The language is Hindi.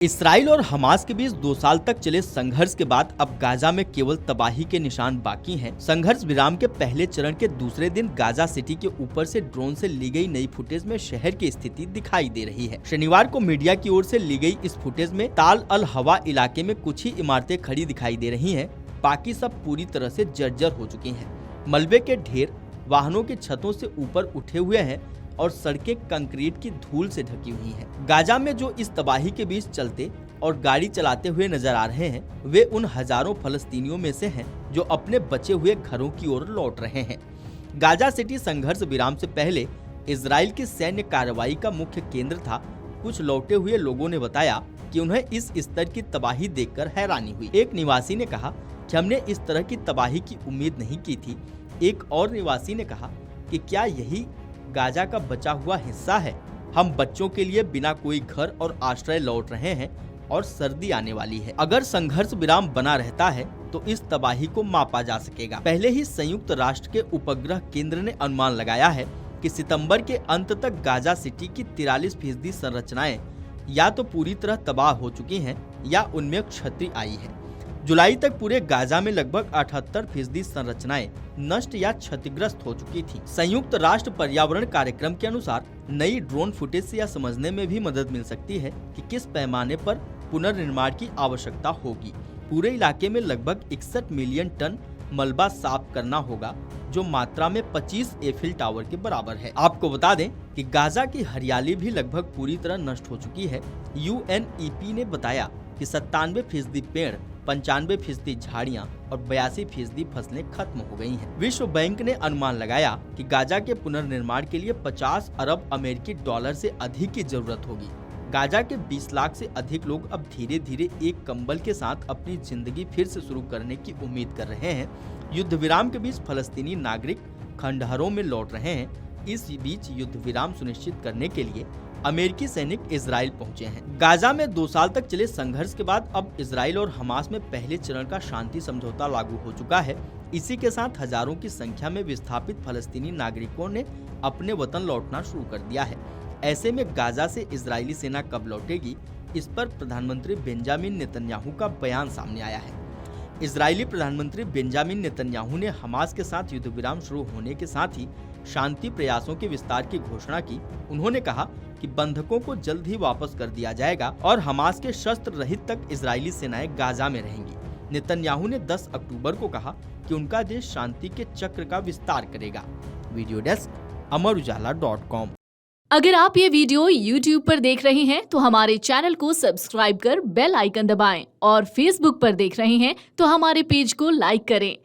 इसराइल और हमास के बीच 2 साल तक चले संघर्ष के बाद अब गाजा में केवल तबाही के निशान बाकी हैं। संघर्ष विराम के पहले चरण के दूसरे दिन गाजा सिटी के ऊपर से ड्रोन से ली गई नई फुटेज में शहर की स्थिति दिखाई दे रही है। शनिवार को मीडिया की ओर से ली गई इस फुटेज में ताल अल हवा इलाके में कुछ ही इमारतें खड़ी दिखाई दे रही है, बाकी सब पूरी तरह से जर्जर हो चुकी है। मलबे के ढेर वाहनों की छतों से ऊपर उठे हुए हैं और सड़कें कंक्रीट की धूल से ढकी हुई हैं। गाजा में जो इस तबाही के बीच चलते और गाड़ी चलाते हुए नजर आ रहे हैं, वे उन हजारों फलस्तीनियों में से हैं जो अपने बचे हुए घरों की ओर लौट रहे हैं। गाजा सिटी संघर्ष विराम से पहले इजराइल की सैन्य कार्रवाई का मुख्य केंद्र था। कुछ लौटे हुए लोगों ने बताया कि उन्हें इस स्तर की तबाही देखकर हैरानी हुई। एक निवासी ने कहा कि हमने इस तरह की तबाही की उम्मीद नहीं की थी। एक और निवासी ने कहा कि क्या यही गाजा का बचा हुआ हिस्सा है? हम बच्चों के लिए बिना कोई घर और आश्रय लौट रहे हैं और सर्दी आने वाली है। अगर संघर्ष विराम बना रहता है तो इस तबाही को मापा जा सकेगा। पहले ही संयुक्त राष्ट्र के उपग्रह केंद्र ने अनुमान लगाया है कि सितंबर के अंत तक गाजा सिटी की 43% संरचनाएं या तो पूरी तरह तबाह हो चुकी हैं या उनमें क्षति आई है। जुलाई तक पूरे गाजा में लगभग 78% संरचनाएं नष्ट या क्षतिग्रस्त हो चुकी थी। संयुक्त राष्ट्र पर्यावरण कार्यक्रम के अनुसार नई ड्रोन फुटेज से यह समझने में भी मदद मिल सकती है कि किस पैमाने पर पुनर्निर्माण की आवश्यकता होगी। पूरे इलाके में लगभग 61 मिलियन टन मलबा साफ करना होगा, जो मात्रा में 25 एफिल टावर के बराबर है। आपको बता दें कि गाजा की हरियाली भी लगभग पूरी तरह नष्ट हो चुकी है। UNEP ने बताया कि 97% पेड़, 95% झाड़ियां और 82% फसलें खत्म हो गई हैं। विश्व बैंक ने अनुमान लगाया कि गाजा के पुनर्निर्माण के लिए 50 अरब अमेरिकी डॉलर से अधिक की जरूरत होगी। गाजा के 20 लाख से अधिक लोग अब धीरे धीरे एक कंबल के साथ अपनी जिंदगी फिर से शुरू करने की उम्मीद कर रहे हैं। युद्ध विराम के बीच फलस्तीनी नागरिक खंडहरों में लौट रहे हैं। इस बीच युद्ध विराम सुनिश्चित करने के लिए अमेरिकी सैनिक इजराइल पहुंचे हैं। गाजा में 2 साल तक चले संघर्ष के बाद अब इजराइल और हमास में पहले चरण का शांति समझौता लागू हो चुका है। इसी के साथ हजारों की संख्या में विस्थापित फलस्तीनी नागरिकों ने अपने वतन लौटना शुरू कर दिया है। ऐसे में गाजा से इजरायली सेना कब लौटेगी, इस पर प्रधानमंत्री बेंजामिन नेतन्याहू का बयान सामने आया है। इजरायली प्रधानमंत्री बेंजामिन नेतन्याहू ने हमास के साथ युद्ध विराम शुरू होने के साथ ही शांति प्रयासों के विस्तार की घोषणा की। उन्होंने कहा कि बंधकों को जल्द ही वापस कर दिया जाएगा और हमास के शस्त्र रहित तक इजरायली सेनाएं गाजा में रहेंगी। नेतन्याहू ने 10 अक्टूबर को कहा कि उनका देश शांति के चक्र का विस्तार करेगा। वीडियो डेस्क अमरउजाला.com। अगर आप ये वीडियो YouTube पर देख रहे हैं तो हमारे चैनल को सब्सक्राइब कर बेल आइकन दबाएं और Facebook पर देख रहे हैं तो हमारे पेज को लाइक करें।